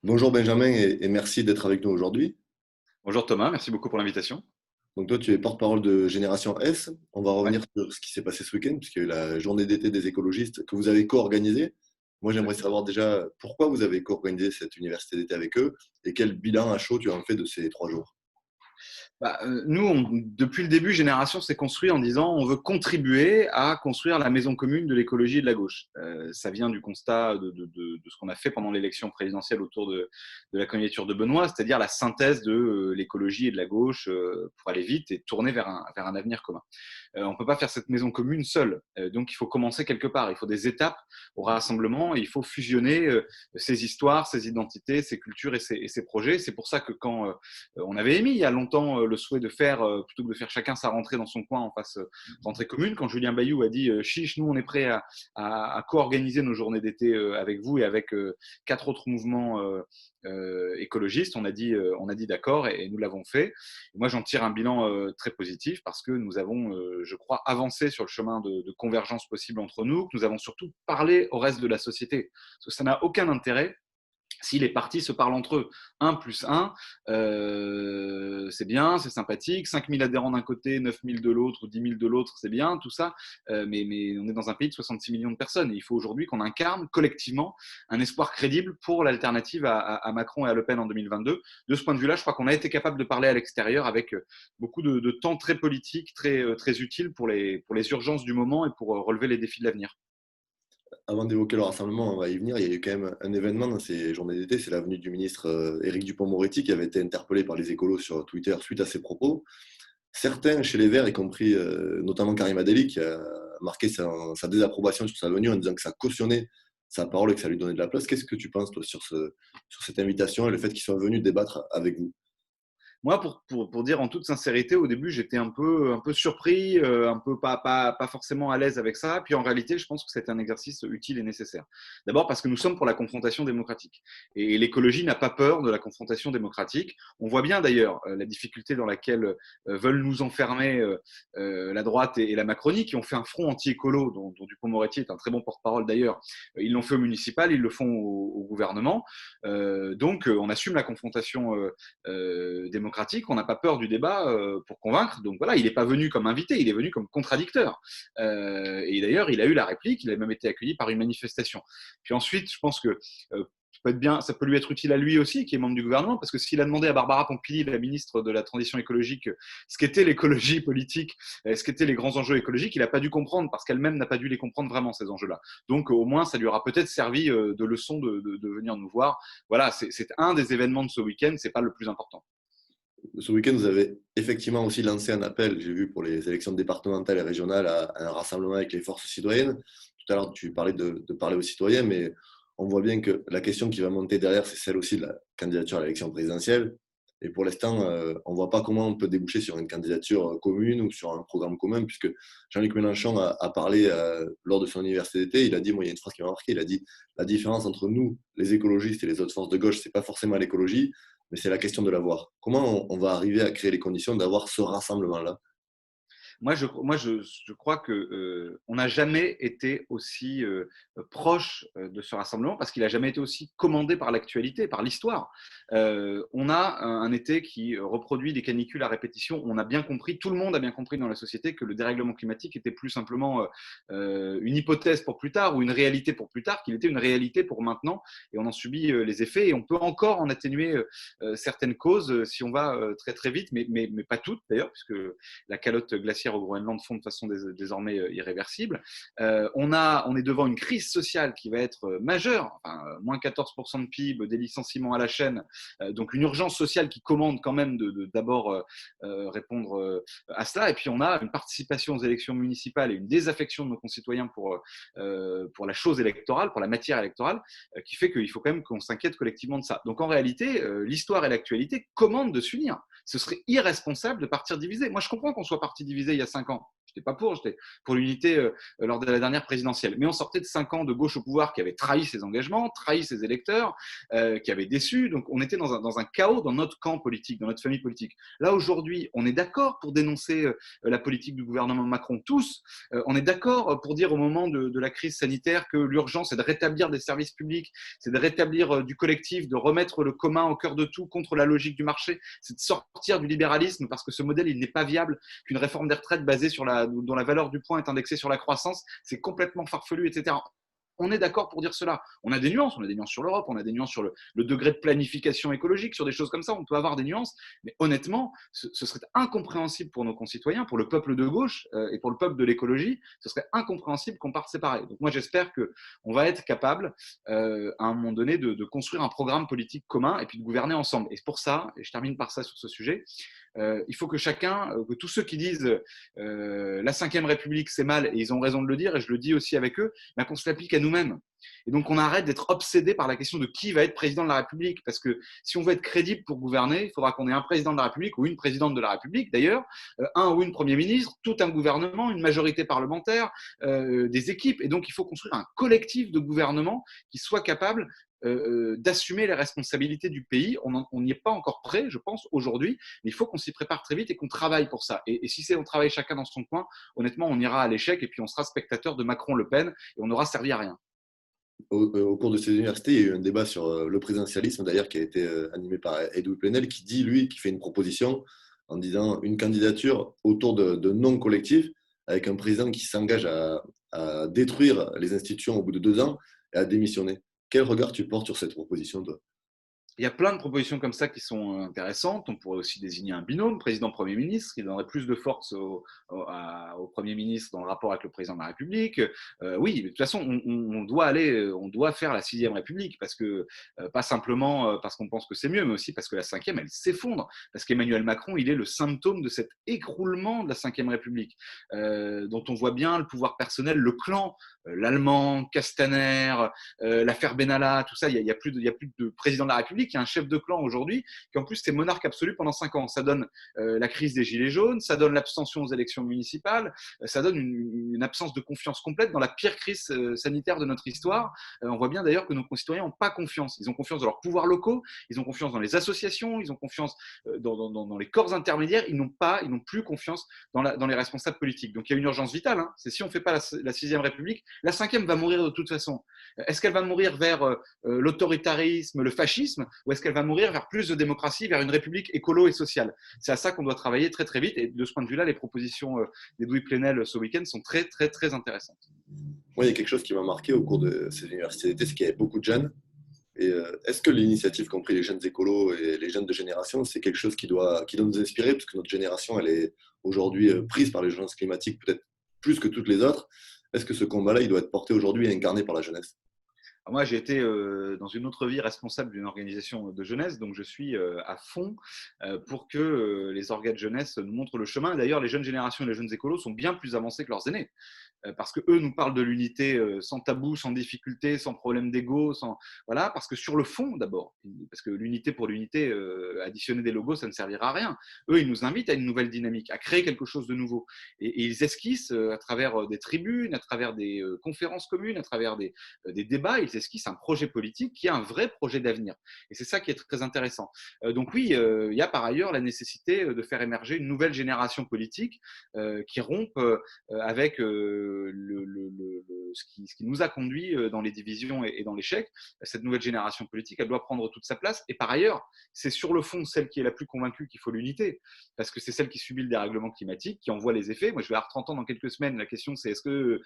Bonjour Benjamin et merci d'être avec nous aujourd'hui. Bonjour Thomas, merci beaucoup pour l'invitation. Donc toi, tu es porte-parole de Génération S. On va Ouais, revenir sur ce qui s'est passé ce week-end, puisqu'il y a eu la journée d'été des écologistes que vous avez co-organisée. Moi, j'aimerais exactement. savoir déjà pourquoi vous avez co-organisé cette université d'été avec eux et quel bilan à chaud tu en fais de ces 3 jours. Nous, depuis le début, Génération s'est construit en disant on veut contribuer à construire la maison commune de l'écologie et de la gauche. Ça vient du constat de ce qu'on a fait pendant l'élection présidentielle autour de la candidature de Benoît, c'est-à-dire la synthèse de l'écologie et de la gauche pour aller vite et tourner vers un avenir commun. On ne peut pas faire cette maison commune seul. Donc, il faut commencer quelque part. Il faut des étapes au rassemblement. Et il faut fusionner ces histoires, ces identités, ces cultures et ces projets. C'est pour ça que quand on avait émis il y a longtemps le souhait de faire, plutôt que de faire chacun sa rentrée dans son coin en face rentrée commune, quand Julien Bayou a dit chiche, nous on est prêt à co-organiser nos journées d'été avec vous et avec 4 autres mouvements écologistes, on a dit d'accord et nous l'avons fait. Et moi j'en tire un bilan très positif parce que nous avons, je crois, avancé sur le chemin de convergence possible entre nous, que nous avons surtout parlé au reste de la société. Parce que ça n'a aucun intérêt si les partis se parlent entre eux. 1 plus 1, c'est bien, c'est sympathique. 5 000 adhérents d'un côté, 9 000 de l'autre, ou 10 000 de l'autre, c'est bien, tout ça. Mais on est dans un pays de 66 millions de personnes. Et il faut aujourd'hui qu'on incarne collectivement un espoir crédible pour l'alternative à Macron et à Le Pen en 2022. De ce point de vue-là, je crois qu'on a été capable de parler à l'extérieur avec beaucoup de temps très politique, très utile pour les urgences du moment et pour relever les défis de l'avenir. Avant d'évoquer le rassemblement, on va y venir. Il y a eu quand même un événement dans ces journées d'été, c'est la venue du ministre Éric Dupond-Moretti qui avait été interpellé par les écolos sur Twitter suite à ses propos. Certains chez les Verts, y compris notamment Karim Adeli, qui a marqué sa désapprobation sur sa venue en disant que ça cautionnait sa parole et que ça lui donnait de la place. Qu'est-ce que tu penses, toi, sur cette invitation et le fait qu'il soit venu débattre avec vous? Moi, pour dire en toute sincérité, au début, j'étais un peu surpris, un peu pas forcément à l'aise avec ça. Puis en réalité, je pense que c'est un exercice utile et nécessaire. D'abord parce que nous sommes pour la confrontation démocratique. Et l'écologie n'a pas peur de la confrontation démocratique. On voit bien d'ailleurs la difficulté dans laquelle veulent nous enfermer la droite et la Macronie, qui ont fait un front anti-écolo, dont Dupond-Moretti est un très bon porte-parole d'ailleurs. Ils l'ont fait au municipal, ils le font au gouvernement. Donc, on assume la confrontation démocratique, on n'a pas peur du débat pour convaincre. Donc voilà, il n'est pas venu comme invité, il est venu comme contradicteur. Et d'ailleurs, il a eu la réplique, il a même été accueilli par une manifestation. Puis ensuite, je pense que ça peut lui être utile à lui aussi, qui est membre du gouvernement, parce que s'il a demandé à Barbara Pompili, la ministre de la Transition écologique, ce qu'était l'écologie politique, ce qu'étaient les grands enjeux écologiques, il n'a pas dû comprendre, parce qu'elle-même n'a pas dû les comprendre vraiment, ces enjeux-là. Donc au moins, ça lui aura peut-être servi de leçon de venir nous voir. Voilà, c'est un des événements de ce week-end, c'est pas le plus important. Ce week-end, vous avez effectivement aussi lancé un appel, j'ai vu, pour les élections départementales et régionales, à un rassemblement avec les forces citoyennes. Tout à l'heure, tu parlais de parler aux citoyens, mais on voit bien que la question qui va monter derrière, c'est celle aussi de la candidature à l'élection présidentielle. Et pour l'instant, on ne voit pas comment on peut déboucher sur une candidature commune ou sur un programme commun, puisque Jean-Luc Mélenchon a parlé lors de son anniversaire d'été. Il a dit, moi, il y a une phrase qui m'a marqué, il a dit, la différence entre nous, les écologistes et les autres forces de gauche, c'est pas forcément l'écologie, mais c'est la question de l'avoir. Comment on va arriver à créer les conditions d'avoir ce rassemblement-là? Je crois que on n'a jamais été aussi proche de ce rassemblement parce qu'il n'a jamais été aussi commandé par l'actualité, par l'histoire. On a un été qui reproduit des canicules à répétition. On a bien compris, tout le monde a bien compris dans la société que le dérèglement climatique était plus simplement une hypothèse pour plus tard ou une réalité pour plus tard, qu'il était une réalité pour maintenant. Et on en subit les effets et on peut encore en atténuer certaines causes si on va très très vite, mais pas toutes d'ailleurs, puisque la calotte glaciaire au Groenland fond de façon désormais irréversible. On est devant une crise sociale qui va être majeure, enfin, moins 14% de PIB, des licenciements à la chaîne, donc une urgence sociale qui commande quand même d'abord répondre à cela. Et puis on a une participation aux élections municipales et une désaffection de nos concitoyens pour la chose électorale, pour la matière électorale, qui fait qu'il faut quand même qu'on s'inquiète collectivement de ça. Donc en réalité, l'histoire et l'actualité commandent de s'unir. Ce serait irresponsable de partir divisé. Moi, je comprends qu'on soit parti divisé il y a 5 ans. j'étais pas pour, j'étais pour l'unité lors de la dernière présidentielle. Mais on sortait de 5 ans de gauche au pouvoir qui avait trahi ses engagements, trahi ses électeurs, qui avait déçu. Donc on était dans un chaos dans notre camp politique, dans notre famille politique. Là, aujourd'hui, on est d'accord pour dénoncer la politique du gouvernement Macron, tous. On est d'accord pour dire au moment de la crise sanitaire que l'urgence, c'est de rétablir des services publics, c'est de rétablir du collectif, de remettre le commun au cœur de tout contre la logique du marché, c'est de sortir du libéralisme parce que ce modèle, il n'est pas viable, qu'une réforme des retraites basée dont la valeur du point est indexée sur la croissance, c'est complètement farfelu, etc. On est d'accord pour dire cela. On a des nuances sur l'Europe, on a des nuances sur le degré de planification écologique, sur des choses comme ça, on peut avoir des nuances, mais honnêtement, ce serait incompréhensible pour nos concitoyens, pour le peuple de gauche et pour le peuple de l'écologie, ce serait incompréhensible qu'on parte séparés. Donc moi j'espère qu'on va être capable à un moment donné de construire un programme politique commun et puis de gouverner ensemble. Et pour ça, et je termine par ça sur ce sujet, il faut que que tous ceux qui disent la Ve République c'est mal, et ils ont raison de le dire, et je le dis aussi avec eux, ben, qu'on se l'applique à nous-mêmes. Et donc on arrête d'être obsédé par la question de qui va être président de la République, parce que si on veut être crédible pour gouverner, il faudra qu'on ait un président de la République ou une présidente de la République d'ailleurs, un ou une premier ministre, tout un gouvernement, une majorité parlementaire, des équipes. Et donc il faut construire un collectif de gouvernement qui soit capable d'assumer les responsabilités du pays. On n'y est pas encore prêt, je pense, aujourd'hui, mais il faut qu'on s'y prépare très vite et qu'on travaille pour ça. Et si on travaille chacun dans son coin, honnêtement, on ira à l'échec et puis on sera spectateur de Macron-Le Pen et on n'aura servi à rien. Au cours de ces universités, il y a eu un débat sur le présidentialisme, d'ailleurs, qui a été animé par Edoui Plenel, qui dit, lui, qui fait une proposition en disant une candidature autour de non collectifs, avec un président qui s'engage à détruire les institutions au bout de 2 ans et à démissionner. Quel regard tu portes sur cette proposition, toi? Il y a plein de propositions comme ça qui sont intéressantes. On pourrait aussi désigner un binôme, président-premier ministre, qui donnerait plus de force au Premier ministre dans le rapport avec le président de la République. Oui, de toute façon, on doit faire la 6e République, parce que, pas simplement parce qu'on pense que c'est mieux, mais aussi parce que la 5e, elle s'effondre. Parce qu'Emmanuel Macron, il est le symptôme de cet écroulement de la 5e République, dont on voit bien le pouvoir personnel, le clan, l'Allemand, Castaner, l'affaire Benalla, tout ça, il n'y a plus de président de la République. Il y a un chef de clan aujourd'hui qui en plus est monarque absolu pendant 5 ans. Ça donne la crise des Gilets jaunes, ça donne l'abstention aux élections municipales, ça donne une absence de confiance complète dans la pire crise sanitaire de notre histoire. On voit bien d'ailleurs que nos concitoyens n'ont pas confiance. Ils ont confiance dans leurs pouvoirs locaux, ils ont confiance dans les associations, ils ont confiance dans les corps intermédiaires, ils n'ont plus confiance dans les responsables politiques. Donc il y a une urgence vitale. Hein. C'est si on ne fait pas la 6e République, la 5e va mourir de toute façon. Est-ce qu'elle va mourir vers l'autoritarisme, le fascisme, ou est-ce qu'elle va mourir vers plus de démocratie, vers une république écolo et sociale? C'est à ça qu'on doit travailler très très vite. Et de ce point de vue-là, les propositions d'Edoui Plenel ce week-end sont très très très intéressantes. Moi, il y a quelque chose qui m'a marqué au cours de ces universités, c'est qu'il y avait beaucoup de jeunes. Et est-ce que l'initiative, compris les jeunes écolos et les jeunes de génération, c'est quelque chose qui doit nous inspirer, parce que notre génération, elle est aujourd'hui prise par l'urgence climatique, peut-être plus que toutes les autres. Est-ce que ce combat-là, il doit être porté aujourd'hui et incarné par la jeunesse? Alors moi, j'ai été dans une autre vie responsable d'une organisation de jeunesse, donc je suis à fond pour que les organes de jeunesse nous montrent le chemin. D'ailleurs, les jeunes générations et les jeunes écolos sont bien plus avancés que leurs aînés, parce qu'eux nous parlent de l'unité sans tabou, sans difficulté, sans problème d'ego, voilà, parce que sur le fond d'abord, parce que l'unité pour l'unité, additionner des logos, ça ne servira à rien. Eux, ils nous invitent à une nouvelle dynamique, à créer quelque chose de nouveau. Et ils esquissent à travers des tribunes, à travers des conférences communes, à travers des débats, ils esquissent un projet politique qui est un vrai projet d'avenir. Et c'est ça qui est très intéressant. Donc oui, il y a par ailleurs la nécessité de faire émerger une nouvelle génération politique qui rompe avec ce qui nous a conduit dans les divisions et dans l'échec. Cette nouvelle génération politique, elle doit prendre toute sa place. Et par ailleurs, c'est sur le fond celle qui est la plus convaincue qu'il faut l'unité, parce que c'est celle qui subit le dérèglement climatique, qui en voit les effets. Moi, je vais avoir 30 ans dans quelques semaines. La question, c'est est-ce que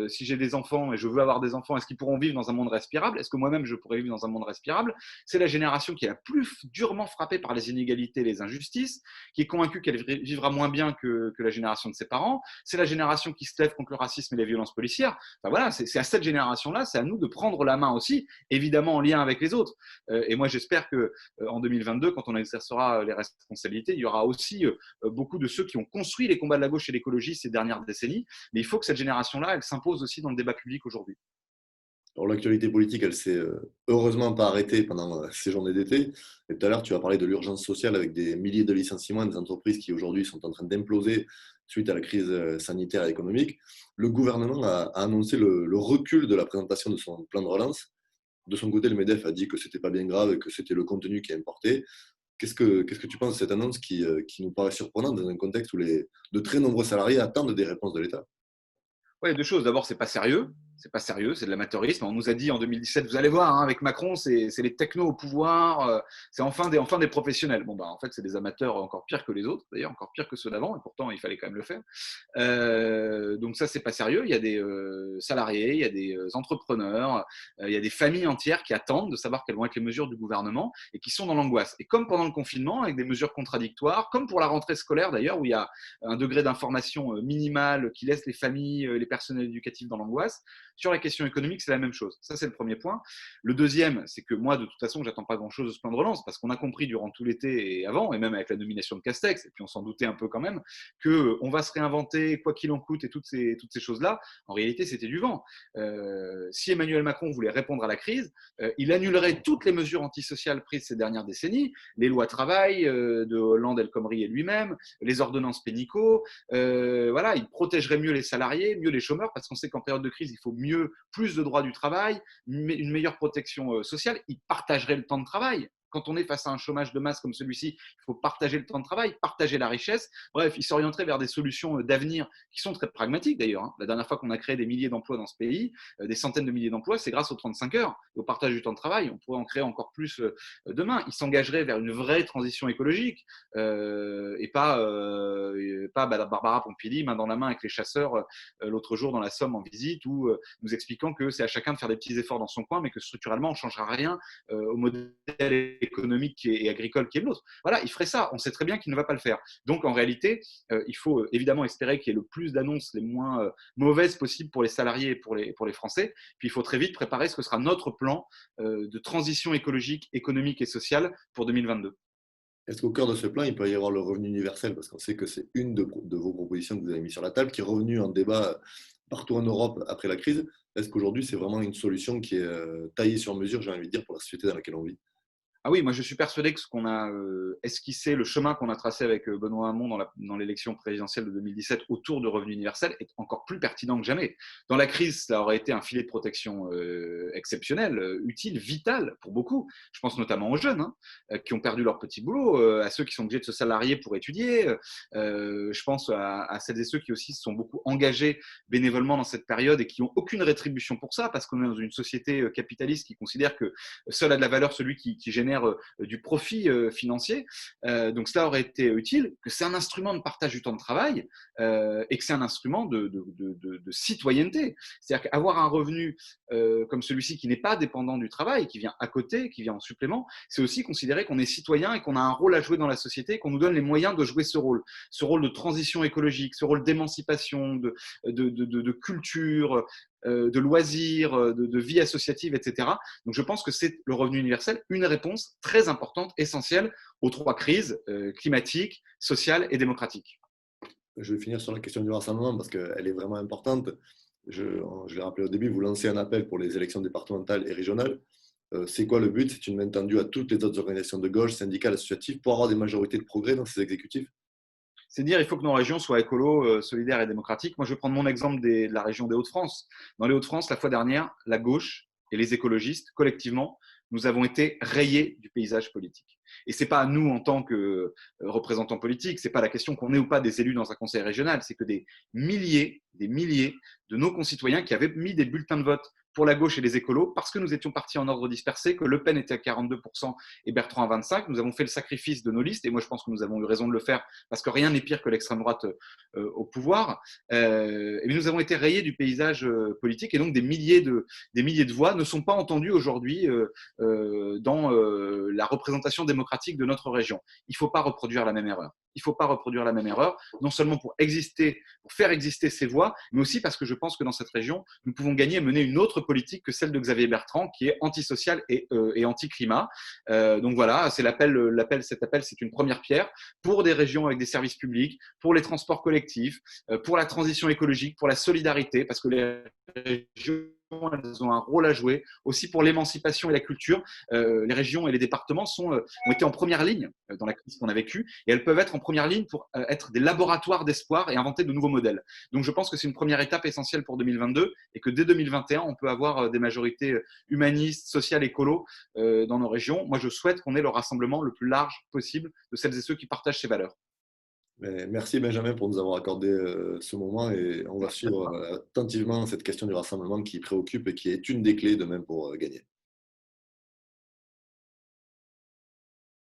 si j'ai des enfants et je veux avoir des enfants, est-ce qu'ils pourront vivre dans un monde respirable? Est-ce que moi-même, je pourrais vivre dans un monde respirable? C'est la génération qui est la plus durement frappée par les inégalités et les injustices, qui est convaincue qu'elle vivra moins bien que la génération de ses parents. C'est la génération qui se lève contre le racisme et les violences policières. Enfin, voilà, c'est à cette génération-là, c'est à nous de prendre la main aussi, évidemment en lien avec les autres. Et moi, j'espère qu'en 2022, quand on exercera les responsabilités, il y aura aussi beaucoup de ceux qui ont construit les combats de la gauche et l'écologie ces dernières décennies. Mais il faut que cette génération-là, elle s'impose aussi dans le débat public aujourd'hui. Alors, l'actualité politique, elle s'est heureusement pas arrêtée pendant ces journées d'été. Et tout à l'heure, tu as parlé de l'urgence sociale avec des milliers de licenciements, des entreprises qui aujourd'hui sont en train d'imploser suite à la crise sanitaire et économique. Le gouvernement a annoncé le recul de la présentation de son plan de relance. De son côté, le MEDEF a dit que c'était pas bien grave et que c'était le contenu qui importait. Qu'est-ce que tu penses de cette annonce qui nous paraît surprenante dans un contexte où de très nombreux salariés attendent des réponses de l'État? Ouais, deux choses. D'abord, c'est pas sérieux. C'est pas sérieux, c'est de l'amateurisme. On nous a dit en 2017, vous allez voir, hein, avec Macron, c'est les technos au pouvoir, c'est enfin des professionnels. Bon, bah, en fait, c'est des amateurs encore pires que les autres, d'ailleurs, encore pires que ceux d'avant, et pourtant, il fallait quand même le faire. Donc ça, c'est pas sérieux. Il y a des salariés, il y a des entrepreneurs, il y a des familles entières qui attendent de savoir quelles vont être les mesures du gouvernement et qui sont dans l'angoisse. Et comme pendant le confinement, avec des mesures contradictoires, comme pour la rentrée scolaire d'ailleurs, où il y a un degré d'information minimal qui laisse les familles, les personnels éducatifs dans l'angoisse, sur la question économique, c'est la même chose. Ça, c'est le premier point. Le deuxième, c'est que moi, de toute façon, j'attends pas grand-chose de ce plan de relance, parce qu'on a compris durant tout l'été et avant, et même avec la nomination de Castex, et puis on s'en doutait un peu quand même, qu'on va se réinventer, quoi qu'il en coûte, et toutes ces choses-là. En réalité, c'était du vent. Si Emmanuel Macron voulait répondre à la crise, il annulerait toutes les mesures antisociales prises ces dernières décennies, les lois travail de Hollande, El Khomri et lui-même, les ordonnances pénicaux. Voilà, il protégerait mieux les salariés, mieux les chômeurs, parce qu'on sait qu'en période de crise, il faut plus de droits du travail, une meilleure protection sociale. Il partagerait le temps de travail. Quand on est face à un chômage de masse comme celui-ci, il faut partager le temps de travail, partager la richesse. Bref, il s'orienterait vers des solutions d'avenir qui sont très pragmatiques d'ailleurs. Hein. La dernière fois qu'on a créé des milliers d'emplois dans ce pays, des centaines de milliers d'emplois, c'est grâce aux 35 heures et au partage du temps de travail. On pourrait en créer encore plus demain. Il s'engagerait vers une vraie transition écologique et pas Barbara Pompili, main dans la main avec les chasseurs l'autre jour dans la Somme en visite, ou nous expliquant que c'est à chacun de faire des petits efforts dans son coin, mais que structurellement, on ne changera rien au modèle économique et agricole qui est le nôtre. Voilà, il ferait ça. On sait très bien qu'il ne va pas le faire. Donc, en réalité, il faut évidemment espérer qu'il y ait le plus d'annonces les moins mauvaises possibles pour les salariés et pour les Français. Puis, il faut très vite préparer ce que sera notre plan de transition écologique, économique et sociale pour 2022. Est-ce qu'au cœur de ce plan, il peut y avoir le revenu universel? Parce qu'on sait que c'est une de vos propositions que vous avez mis sur la table, qui est revenue en débat partout en Europe après la crise. Est-ce qu'aujourd'hui, c'est vraiment une solution qui est taillée sur mesure, j'ai envie de dire, pour la société dans laquelle on vit? Ah oui, moi je suis persuadé que ce qu'on a esquissé, le chemin qu'on a tracé avec Benoît Hamon dans l'élection présidentielle de 2017 autour de revenu universel est encore plus pertinent que jamais. Dans la crise, ça aurait été un filet de protection exceptionnel, utile, vital pour beaucoup. Je pense notamment aux jeunes hein, qui ont perdu leur petit boulot, à ceux qui sont obligés de se salarier pour étudier. Je pense à celles et ceux qui aussi se sont beaucoup engagés bénévolement dans cette période et qui n'ont aucune rétribution pour ça, parce qu'on est dans une société capitaliste qui considère que seul a de la valeur celui qui génère du profit financier. Donc cela aurait été utile, que c'est un instrument de partage du temps de travail et que c'est un instrument de citoyenneté. C'est-à-dire qu'avoir un revenu comme celui-ci qui n'est pas dépendant du travail, qui vient à côté, qui vient en supplément, c'est aussi considérer qu'on est citoyen et qu'on a un rôle à jouer dans la société et qu'on nous donne les moyens de jouer ce rôle de transition écologique, ce rôle d'émancipation, de culture, de loisirs, de vie associative, etc. Donc je pense que c'est le revenu universel une réponse très importante, essentielle aux trois crises climatiques, sociales et démocratiques. Je vais finir sur la question du rassemblement parce qu'elle est vraiment importante. Je l'ai rappelé au début, vous lancez un appel pour les élections départementales et régionales. C'est quoi le but? C'est une main tendue à toutes les autres organisations de gauche, syndicales, associatives, pour avoir des majorités de progrès dans ces exécutifs? C'est dire il faut que nos régions soient écolo, solidaires et démocratiques. Moi, je vais prendre mon exemple de la région des Hauts-de-France. Dans les Hauts-de-France, la fois dernière, la gauche et les écologistes, collectivement, nous avons été rayés du paysage politique. Et ce n'est pas à nous, en tant que représentants politiques, ce n'est pas la question qu'on ait ou pas des élus dans un conseil régional, c'est que des milliers de nos concitoyens qui avaient mis des bulletins de vote pour la gauche et les écolos, parce que nous étions partis en ordre dispersé, que Le Pen était à 42% et Bertrand à 25%. Nous avons fait le sacrifice de nos listes, et moi je pense que nous avons eu raison de le faire, parce que rien n'est pire que l'extrême droite au pouvoir. Et nous avons été rayés du paysage politique, et donc des milliers de voix ne sont pas entendues aujourd'hui dans la représentation démocratique de notre région. Il ne faut pas reproduire la même erreur. Il ne faut pas reproduire la même erreur, non seulement pour faire exister ces voix, mais aussi parce que je pense que dans cette région, nous pouvons gagner et mener une autre politique que celle de Xavier Bertrand, qui est antisociale et anti-climat. Donc voilà, cet appel, c'est une première pierre pour des régions avec des services publics, pour les transports collectifs, pour la transition écologique, pour la solidarité, parce que les régions elles ont un rôle à jouer. Aussi pour l'émancipation et la culture, les régions et les départements ont été en première ligne dans la crise qu'on a vécue et elles peuvent être en première ligne pour être des laboratoires d'espoir et inventer de nouveaux modèles. Donc je pense que c'est une première étape essentielle pour 2022 et que dès 2021, on peut avoir des majorités humanistes, sociales, écolo dans nos régions. Moi, je souhaite qu'on ait le rassemblement le plus large possible de celles et ceux qui partagent ces valeurs. Mais merci Benjamin pour nous avoir accordé ce moment et on va Merci à suivre toi. attentivement cette question du rassemblement qui préoccupe et qui est une des clés demain pour gagner.